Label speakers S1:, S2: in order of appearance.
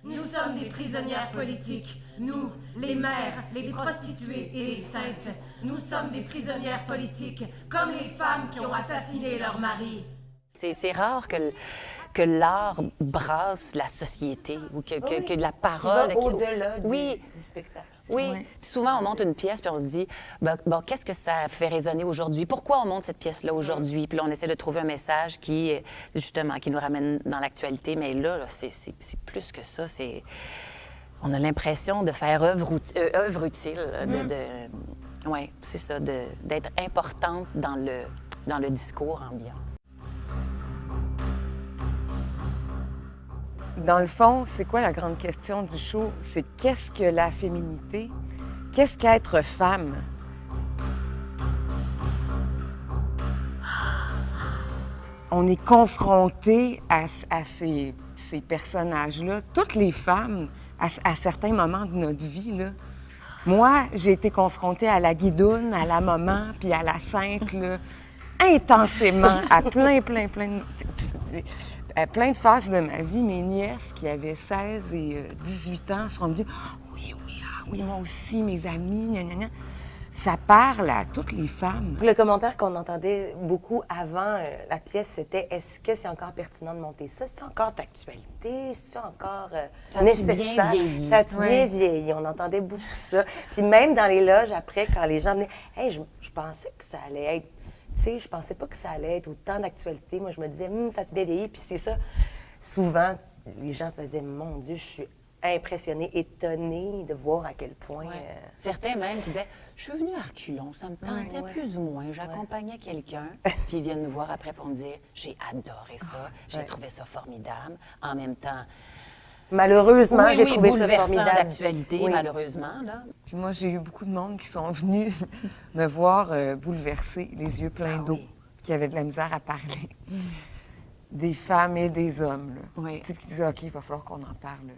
S1: Nous sommes des prisonnières politiques. Nous, les mères, les prostituées et les saintes. Nous sommes des prisonnières politiques, comme les femmes qui ont assassiné leur mari.
S2: C'est rare que l'art brasse la société ou que la parole...
S3: Qui va au-delà
S2: oui.
S3: du spectacle.
S2: Oui.
S4: Oui.
S2: Souvent, on monte une pièce puis on se dit, bon, qu'est-ce que ça fait résonner aujourd'hui? Pourquoi on monte cette pièce-là aujourd'hui? Puis là, on essaie de trouver un message qui, justement, qui nous ramène dans l'actualité. Mais là, c'est plus que ça. On a l'impression de faire œuvre utile. Oui, c'est ça, d'être importante dans le discours ambiant.
S4: Dans le fond, c'est quoi la grande question du show? C'est qu'est-ce que la féminité? Qu'est-ce qu'être femme? On est confronté à ces personnages-là, toutes les femmes, à certains moments de notre vie, là. Moi, j'ai été confrontée à la guidoune, à la maman, puis à la sainte, là, intensément, à plein de phases de ma vie. Mes nièces, qui avaient 16 et 18 ans, sont venues « Oui, moi aussi, mes amis, gna, gna, gna. » Ça parle à toutes les femmes.
S3: Le commentaire qu'on entendait beaucoup avant la pièce, c'était « Est-ce que c'est encore pertinent de monter ça? C'est encore d'actualité? C'est encore nécessaire? »
S2: bien vieilli?
S3: Ça a-tu bien vieilli? On entendait beaucoup ça. Puis même dans les loges, après, quand les gens venaient « Hey, je pensais que ça allait être... » Tu sais, je pensais pas que ça allait être autant d'actualité. Moi, je me disais « Ça a-tu bien vieilli? » Puis c'est ça. Souvent, les gens faisaient « Mon Dieu, je suis impressionnée, étonnée de voir à quel point...
S2: Certains même qui disaient « Je suis venue à reculons, ça me tentait plus ou moins. J'accompagnais quelqu'un. » Puis ils viennent nous voir après pour me dire « J'ai adoré ça. J'ai trouvé ça formidable. » En même temps...
S3: Malheureusement, j'ai trouvé ça
S2: bouleversant
S3: formidable.
S2: d'actualité,
S3: Oui.
S2: malheureusement. Là.
S4: Puis moi, j'ai eu beaucoup de monde qui sont venus me voir bouleversée, les yeux pleins d'eau, qui avaient de la misère à parler. Des femmes et des hommes, là.
S2: Oui.
S4: Tu sais, puis qui disaient « OK, il va falloir qu'on en parle. »